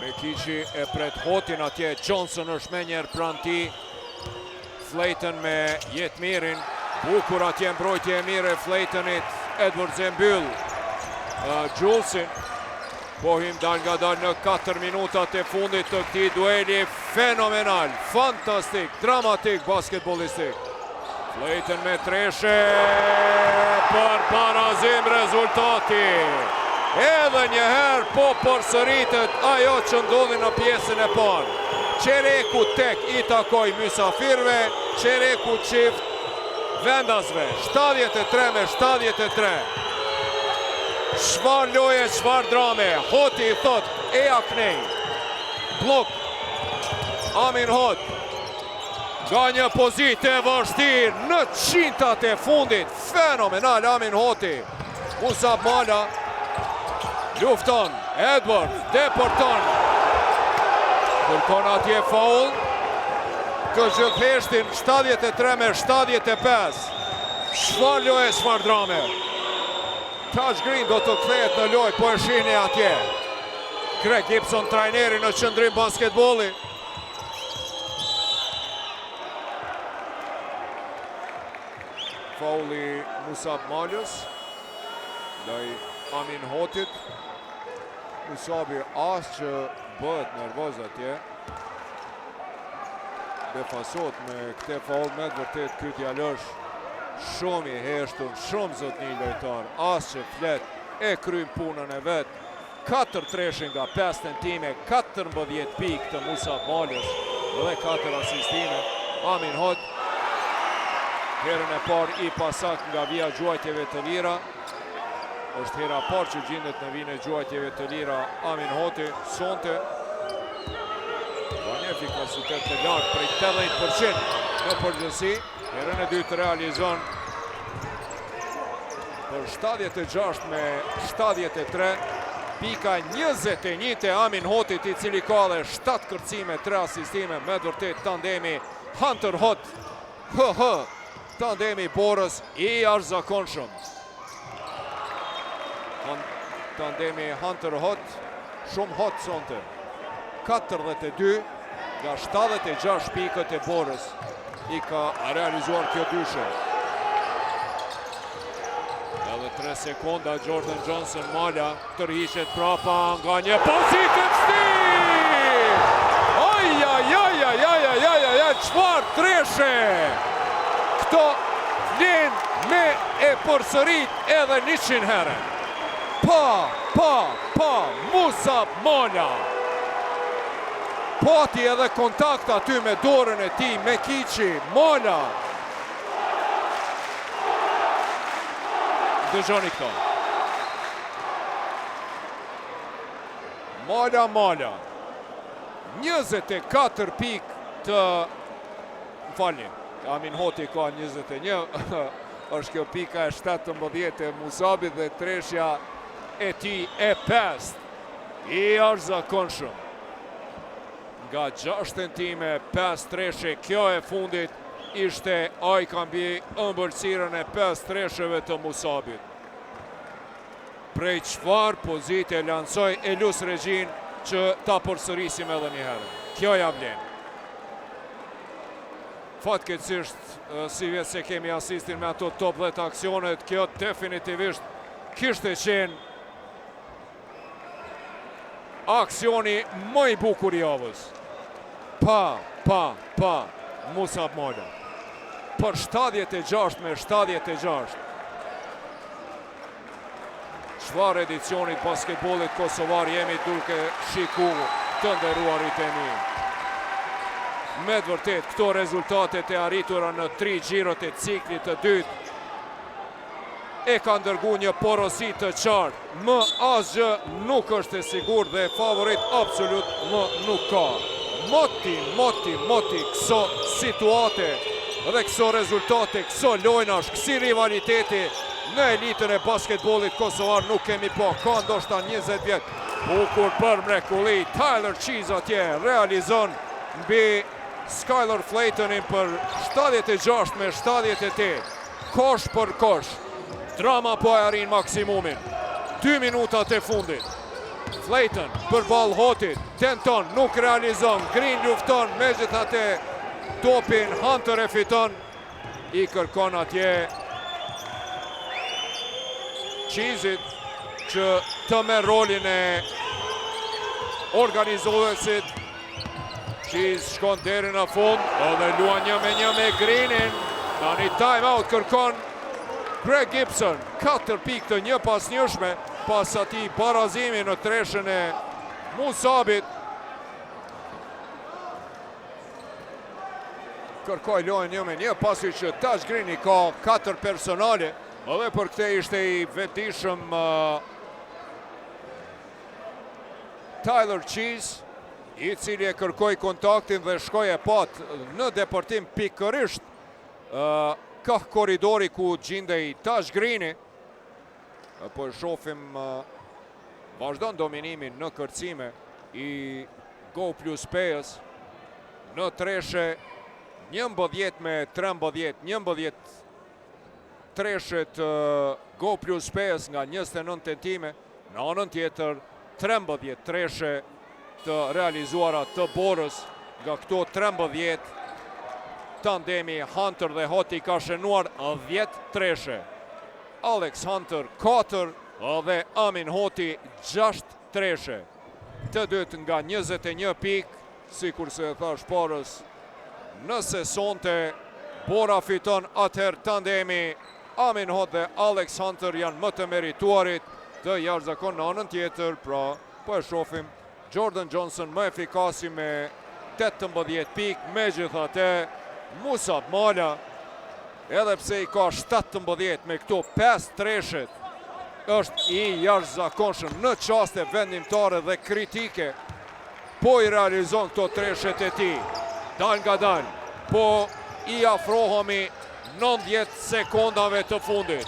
Me Kiqi e pret Hotin atje, Johnson është me njerë pranë tij. Flayton me Jetmirin. Bukur atje mbrojtje e mire Flaytonit, Edwards e mbyll Julesin. Pohim dal nga dal në 4 minutat e fundit të këtij dueli fenomenal, fantastik, dramatik basketbollistik. Flayton me treshe për barazim rezultati. Edhe njëherë po përsëritet ajo që ndodhi në pjesën e parë. Qereku tek i takoj mysafirve, qereku qift vendasve, 73-73. Çfarë loje, çfarë drame. Hoti i thot, e aknej. Blok. Amin Hot. Nga një pozitë e vështirë në qintat e fundit. Fenomenal Amin Hoti. Musab Mala. Lufton. Edwards. Deporton. Kërkon atje faul. Këzhëtheshtin 73-75. Çfarë loje, çfarë drame. Taj Green do të kthehet në lojë, po e shihni atje. Greg Gibson, trajneri në qëndrim basketbolli. Fauli Musab Malës. Ndaj Amin Hotit. Musabi as që bëhet nervoz atje. Befasot me këte faul, me të vërtet ky djalë është shumë i heshtun, shumë zotni lojtar, as që flet, e krym punën e vet. 4 treshe nga 5 tentime, 14 pikë të Musab Malës dhe 4 asistime. Amin Hot, herën e parë i pasakt nga vija gjuajtjeve të lira. Është hera parë që gjendet në vijën e gjuajtjeve të lira Amin Hoti, sonte. Ka një efikasitet të lartë prej 80% në përgjithësi. Herën e dytë realizon për 76-73, pika 21 të Amin Hotit, i cili ka dhe 7 kërcime, 3 asistime, me vërtet tandemi Hunter Hot, tandemi Borës i jashtëzakonshëm. Tandemi Hunter Hot, shumë hot sonte. 42 nga 76 pikët e Borës i ka realizuar kjo dyshe. Edhe 3 sekonda Jordan Johnson Mala tërhiqet prapa nga një pozitë stil. Çfarë treshe. Këto vlen me e përsërit edhe 100 herë. Musab Mala. Pati edhe kontakt aty me dorën e tij, me Kiqi, Mala. Dëgjoni këto. Mala. 24 pik të... Falni, Amin Hoti ka 21. Është kjo pika e 17 e Musabit dhe treshja e ti e 5. I arzakonshëm. Nga 6 tentime, 5 treshe, kjo e fundit ishte ai ka mbi ëmbëlsirën e 5 tresheve të Musabit. Prej çfarë pozite lancoi Elus Regjin që ta përsërisim edhe një herë. Kjo ja vlen. Fatkeqësisht, si vjet se kemi asistin me ato top 10 aksionet, kjo definitivisht kishte qenë aksioni më i bukur i javës. Pa, Musab Mala. Për 76 me 76. Çfarë edicionit basketbollit kosovar jemi duke shiku të nderuarit e mi. Me të vërtet, këto rezultatet e arritura në 3 xhirot e ciklit të dytë e ka ndërgu një porosi të qartë. Më asgjë nuk është e sigurt dhe favorit absolut më nuk ka. Moti këso situate dhe këso rezultate, këso lojnash, kësi rivaliteti në elitën e basketbollit kosovar nuk kemi pa. Ka ndoshta 20 vjet. Bukur për mrekulli, Tyler Cheese atje realizon mbi Skylar Flaytonin për 76 me 78. Kosh për kosh. Drama po e arrin maksimumin. 2 minutat e fundit. Flayton për ball Hotit, tenton, nuk realizon, Green lufton, megjithatë topin Hunter e fiton, i kërkon atje Cheese-it që të merr rolin e organizuesit. Cheese shkon deri në fund, edhe luan 1-1 me Greenin. Tani time out kërkon Greg Gibson, 4 pikë të një pas njëshme, pas ati barazimi në treshën e Musabit. Kërkoj lojnë 1-1, pasi që Tash Greeni ka 4 personale, edhe për këte ishte i vetishëm Tyler Cheese, i cili e kërkoj kontaktin dhe shkoj e pat në deportim pikërisht ka koridori ku gjindej Tash Greeni. Po shofim vazhdon dominimin në kërcime i Go plus Pejës në treshe 11 me 13, 11 treshet Go plus Pejës nga 29 tentime, në anën tjetër 13 treshe të realizuara të Borës, nga këto 13 tandemi Hunter dhe Hoti ka shënuar 10 treshe. Alex Hunter 4 dhe Amin Hoti 6 treshe. Të dytë nga 21 pik, si kurse e thash parës, nëse sonte Bora fiton, atëherë tandemi Amin Hoti dhe Alex Hunter janë më të merituarit të jashtëzakon. Në anën tjetër, pra, po e shofim Jordan Johnson më efikasi me 18 pik, megjithatë Musab Mala, edhe pse i ka 17 me këto 5 treshet, është i jashtëzakonshëm në çaste vendimtare dhe kritike, po i realizon këto treshet e tij. Dal nga dal, po i afrohemi 90 sekondave të fundit.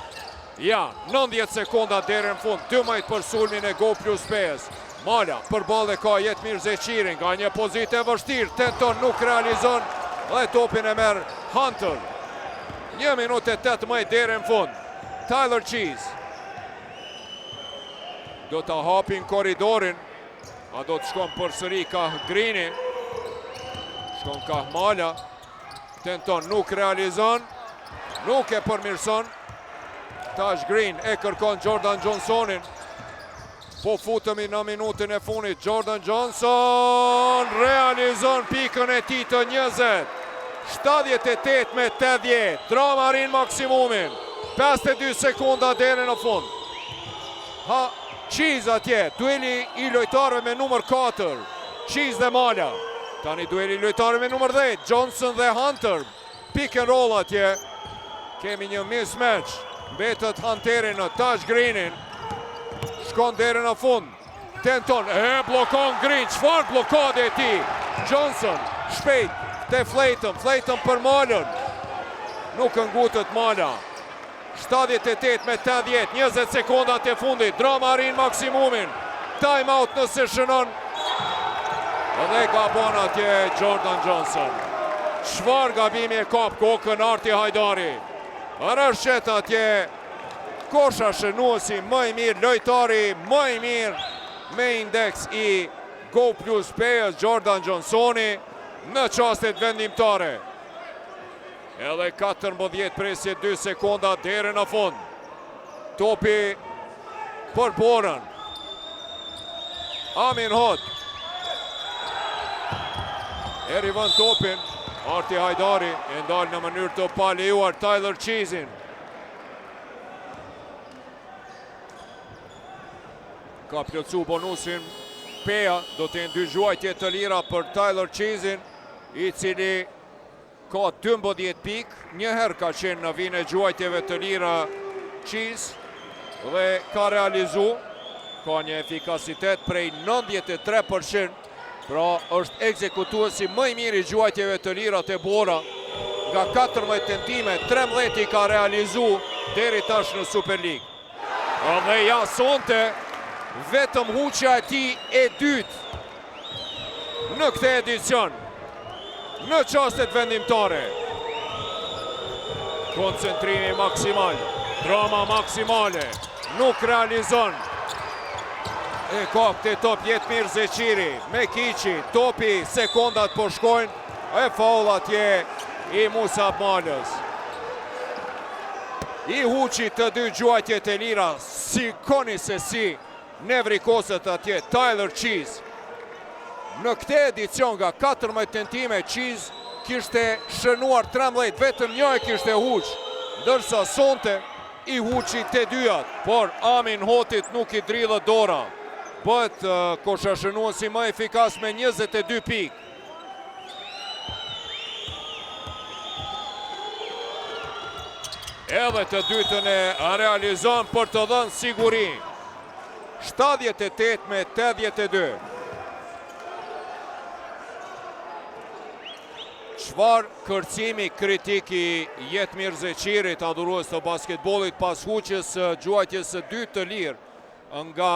Ja, 90 sekonda deri në fund, 12 për sulmin e Go plus Pejës. Mala për ballë ka Jetmir Zeqirin, nga një pozitë e vështirë, tenton, nuk realizon, dhe topin e merr Hunter. 1 minutë e 18 deri në fund. Tyler Cheese do të hapin koridorin, a do të shkon përsëri ka Greeni. Shkon ka Mala, tenton, nuk realizon, nuk e përmirëson. Tash Green e kërkon Jordan Johnsonin. Po futemi në minutën e fundit. Jordan Johnson realizon pikën e tij të 20. 78 me 80. Drama arrin maksimumin. 52 sekonda deri në fund. Cheese atje, dueli i lojtarëve me numër 4. Cheese dhe Mala. Tani dueli i lojtarëve me numër 10. Johnson dhe Hunter. Pick and roll atje. Kemi një mismatch. Mbetët Hunteri në Tash Greenin. Shkon deri në fund. tenton, blokon Green, çfarë blokade e ti? Johnson, shpejt, te Flayton për malën. Nuk ngutët mala. 78 me 80, 20 sekondat e fundit. Drama arrin maksimumin. Time out nëse shënon. Dhe ka bon atje Jordan Johnson. Çfarë gabimi e kap kokën Arti Hajdari. Rëshqet atje kosha shënuesi më i mirë, lojtari më i mirë me indeks i Go Plus Payers Jordan Johnsoni në çastet vendimtare. Edhe 14 presje 2 sekonda deri në fund. Topi për Borën. Amin Hot. E rivën topin. Arti Hajdari e ndalë në mënyrë të palejuar Tyler Cheesin. Ka plotësu bonusin. Peja do të dy gjuajtje të lira për Tyler Cheesin, i cili ka 12 pik, njëherë ka qenë në vine gjuajtjeve të lira Cheese dhe ka realizu, ka një efikasitet prej 93%, pra është ekzekutuesi më i mirë i gjuajtjeve të lira të Bora, nga 14 tentime, 13 i ka realizu deri tash në Super League. Dhe ja sonte, vetëm huqja e ti e dytë në këtë edicion, në çastet vendimtare. Koncentrimi maksimal, drama maksimale, nuk realizon. E ka këtë top Jetmir Zeqiri, me Kiqi, topi, sekondat po shkojnë, e faul atje i Musab Malës. I huqi të dy gjuajtjet e lira, si koni se si, ne vrikosët atje, Tyler Cheese. Në këte edicion nga 14 tentime, Cheese kishte shënuar 13, vetëm një e kishte huq, ndërsa sonte i huqi të dyat, por Amin Hotit nuk i dridhët dora. Bët kosha shënuesi më efikas me 22 pik. Edhe të dytën e realizon për të dhënë siguri. 78 me 82. Çfarë kërcimi kritik i Jetmir Zeqirit, adhurues të basketbollit, pas huqjes gjuajtjes së dytë të lirë nga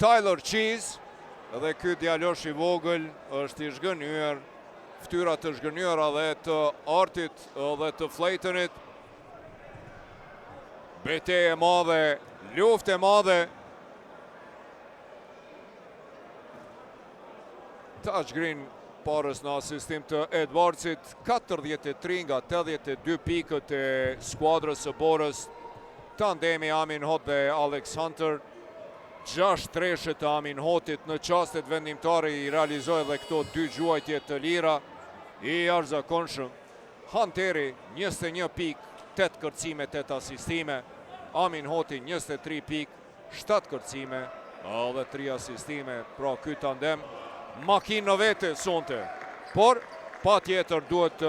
Tyler Cheese, dhe ky djalosh i vogël është i zhgënyer, fytyra të zhgënyera dhe të Artit dhe të Flaytonit. Betejë e madhe, luftë e madhe. Touch Green parës në asistim të Edwardsit, 43 nga 82 pikët e skuadrës së Borës. Tandemi Amin Hot dhe Alex Hunter, 6 treshe të Amin Hotit në çastet vendimtare i realizoi dhe këto dy gjuajtje të lira i jashtëzakonshëm. Hunteri 21 pik, 8 kërcime, 8 asistime. Amin Hoti 23 pik, 7 kërcime dhe 3 asistime. Pra ky tandem makinë në vete sonte. Por pa tjetër duhet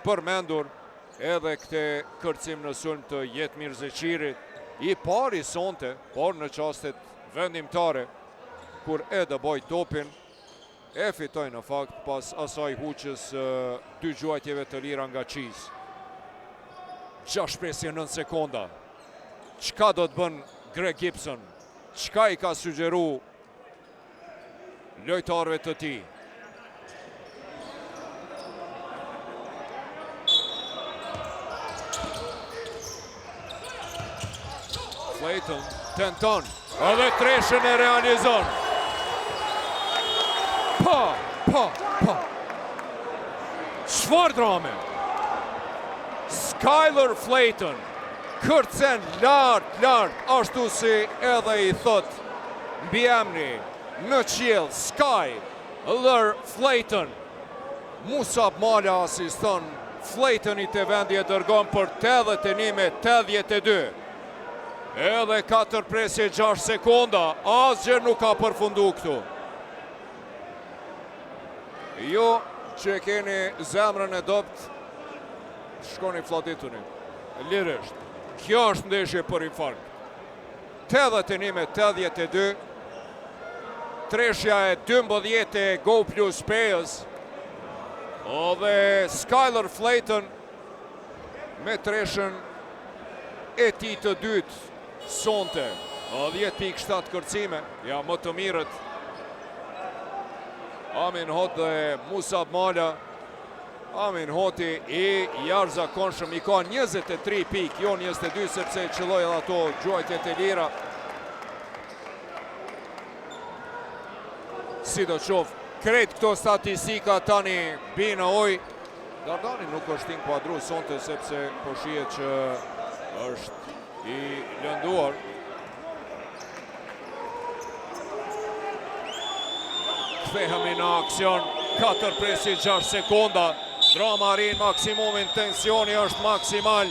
përmendur edhe këte kërcim në sulm të Jetmir Zeqirit, i pari sonte, por në çastet vendimtare, kur e dëboj topin, e fitoj në fakt pas asaj huqës dy gjuajtjeve të lira nga Cheese. 6.9 sekonda. Çka do të bën Greg Gibson? Çka i ka sugjeru lojtarëve të tij? Flayton tenton, edhe treshën e realizon. Pa. Çfarë drame? Skyler Flayton kërcen lart, ashtu si edhe i thot mbi emri në qiell, Skyler Flayton. Musab Mala asiston Flaytonit e vendi e dërgon për 81 me 82. Edhe 4 presje 6 sekonda, asgjë nuk ka përfundu këtu. Jo që keni zemrën e dopt, shkoni fladituni, lirisht. Kjo është ndeshje për infarkt. 81-82. Treshja e 12 e Go Plus Pejës. Dhe Skyler Flayton me treshën e tij të dytë sonte. 10.7 kërcime, ja më të mirët. Amin Hot dhe Musab Mala. Amin Hoti i jashtëzakonshëm i ka 23 pikë, jo 22 sepse qëlloi edhe ato gjuajtjet e lira. Sidoqoftë, krejt këto statistika tani binë oj. Dardani nuk është inkuadru sonte sepse po shihet që është i lënduar. Kthehemi në aksion, 4.6 sekonda. Drama arrin maksimumin, tensioni është maksimal.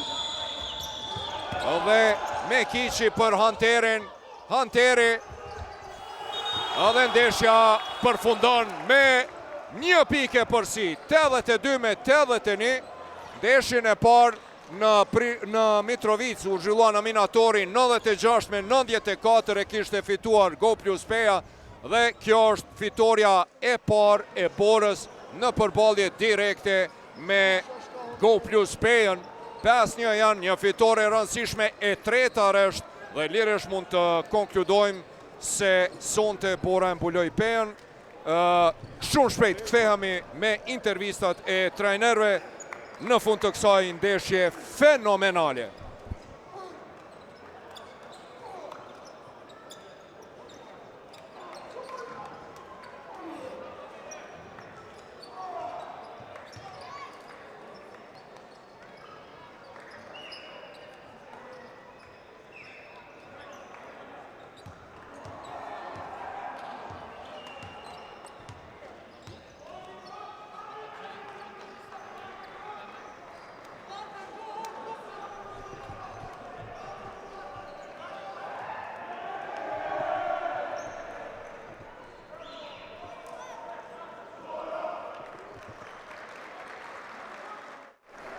Dhe me kiqi për Hunterin. Hunteri. Dhe ndeshja përfundon me 1 pikë përsi. 82-81. Ndeshjen e parë në Mitrovic u zhvillua në Minatori 96-94 e kishte fituar Go Plus Peja. Dhe kjo është fitoria e parë e Borës në përballje direkte me Go Plus Pejën. 5-1 janë një fitore rëndësishme e treta rresht dhe lirisht mund të konkludojmë se sonte Bora e mbuloi Pejën. Shumë shpejt kthehemi me intervistat e trajnerëve në fund të kësaj ndeshje fenomenale.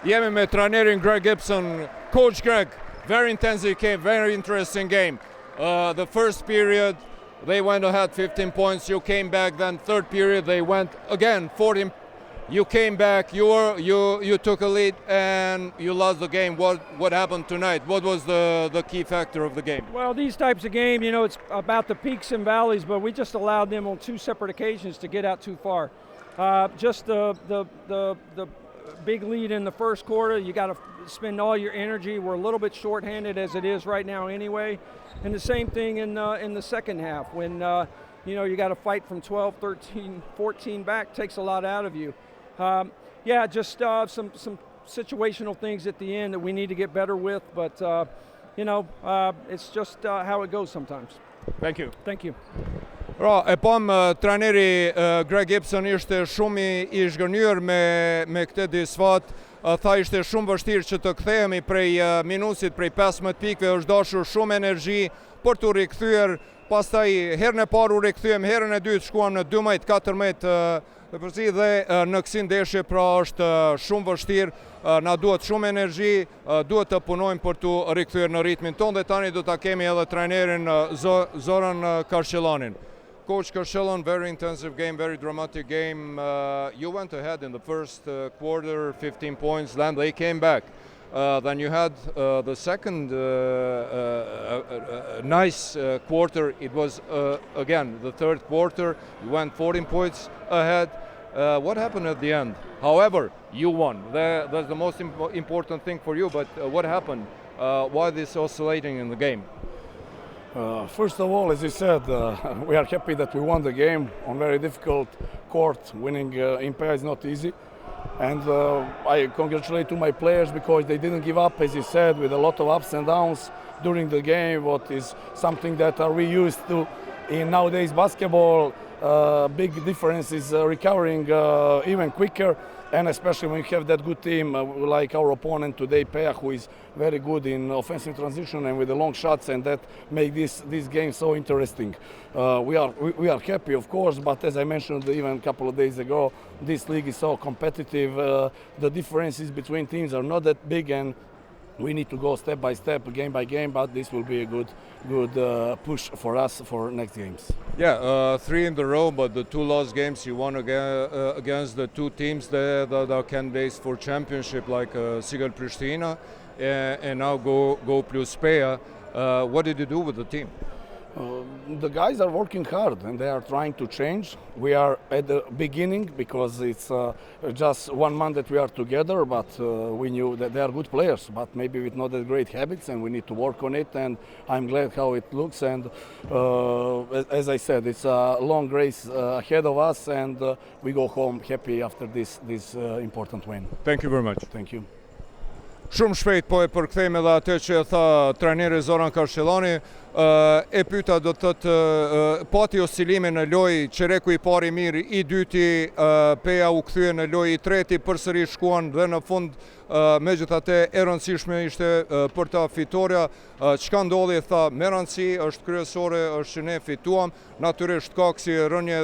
Jemi me trajnerin Greg Gibson. Coach Greg, very intensive game, very interesting game. The first period, they went ahead 15 points. You came back. Then third period, they went again 14. You came back. You took a lead and you lost the game. What happened tonight? What was the key factor of the game? Well, these types of games, you know, it's about the peaks and valleys, but we just allowed them on 2 separate occasions to get out too far. Just the big lead in the first quarter, you got to spend all your energy. We're a little bit shorthanded as it is right now anyway. And the same thing in the second half when you know, you got to fight from 12, 13, 14 back, takes a lot out of you. Yeah, just some situational things at the end that we need to get better with, but you know, it's just how it goes sometimes. Thank you. Thank you. Ra, e pam trajneri Greg Gibson ishte shumë i zhgënjur me këtë disfat. Tha ishte shumë vështirë që të kthehemi prej minusit, prej 15 pikëve, është dashur shumë energji për të rikthyer. Pastaj herën e parë u rikthyem, herën e dytë shkuam në 12-14 përsi dhe në kësi ndeshje pra është shumë vështirë. Na duhet shumë energji, duhet të punojmë për të rikthyer në ritmin ton dhe tani do ta kemi edhe trajnerin Zoran Karqellanin. Coach Karqellan, very intensive game, very dramatic game. You went ahead in the first quarter, 15 points, then they came back. Then you had the second nice quarter. It was, again, the third quarter. You went 14 points ahead. What happened at the end? However, you won. That's the most important thing for you, but what happened? Why this oscillating in the game? First of all, as you said, we are happy that we won the game on very difficult court. Winning in Peja is not easy. And I congratulate to my players because they didn't give up, as you said, with a lot of ups and downs during the game, what is something that we used to in nowadays basketball. Big difference is recovering even quicker, and especially when you have that good team like our opponent today, Peja, who is very good in offensive transition and with the long shots, and that make this game so interesting. We are happy, of course, but as I mentioned even a couple of days ago, this league is so competitive. The differences between teams are not that big, and We need to go step by step, game by game, but this will be a good push for us for next games. Yeah, 3 in the row, but the 2 lost games you won against the 2 teams that are candidates for championship, like Sigal Pristina and now Go Plus Pea. What did you do with the team? The guys are working hard and they are trying to change. We are at the beginning because it's just 1 month that we are together, but we knew that they are good players, but maybe with not that great habits, and we need to work on it, and I'm glad how it looks. And as I said, it's a long race ahead of us, and we go home happy after this important win. Thank you very much. Thank you. Shumë shpejt po e përkthejmë edhe atë që e tha trajneri Zoran Karshellani. E pyeta do të thotë pati oscilime në lojë, çereku I pari mirë, I dyti Pea u kthye në lojë, I treti përsëri shkuan dhe në fund megjithatë e rëndësishme ishte për ta fitoria. Çka ndodhi, tha, me rëndësi është kryesore, është që ne fituam, natyrisht ka kësi rënje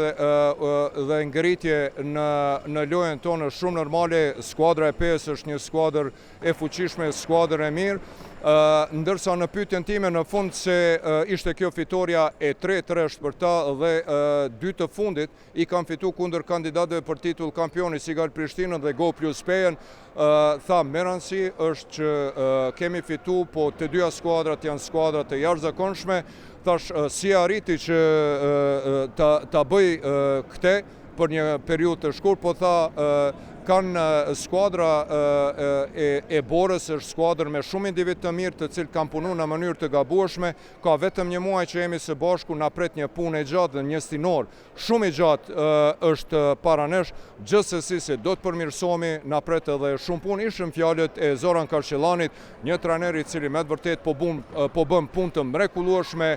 dhe ngritje në lojën tonë shumë normale. Skuadra e Peas është një skuadër e fuqishme, skuadër e mirë. Ndërsa në pyetjen time në fund se ishte kjo fitoria e tretë rresht për ta dhe 2 të fundit I kanë fituar kundër kandidatëve për titull kampioni Sigal Prishtinën dhe Go Plus Peën. Tha, me rëndësi është që kemi fitu, po të dyja skuadrat janë skuadra të jashtëzakonshme. Thash, si arriti që ta bëj këtë për një periudhë të shkurtër, po tha kanë skuadra e Borës, është skuadër me shumë individ të mirë, të cilë kanë punu në mënyrë të gabueshme. Ka vetëm një muaj që jemi së bashku, na pret një punë e gjatë dhe një stinor shumë I gjatë është para nesh, gjithsesi se do të përmirësohemi, na pret edhe shumë punë. Ishëm fjalët e Zoran Karshillanit, një trajner I cili me të vërtet po bën punë të mrekullueshme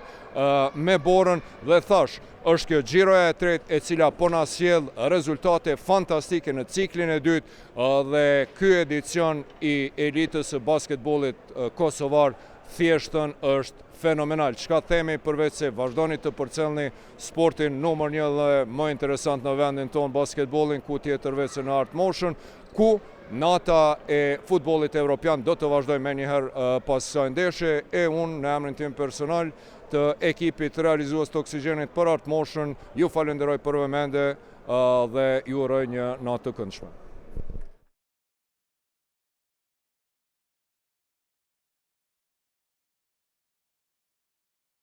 me Borën dhe thash, është kjo xhiroja e tretë e cila po na sjell rezultate fantastike në ciklin e dytë dhe ky edicion I elitës së basketbollit kosovar thjeshtën është fenomenal. Çka themi përveç se vazhdoni të përcjellni sportin numër 1 dhe më interesant në vendin ton, basketbollin, ku tjetër veç se në Art Motion, ku nata e futbollit evropian do të vazhdoj me njëherë pas kësaj ndeshje e unë në emrin tim personal të ekipit realizues të Oksigenit për Art Motion ju falenderoj për vëmendje dhe ju uroj një natë të këndshme.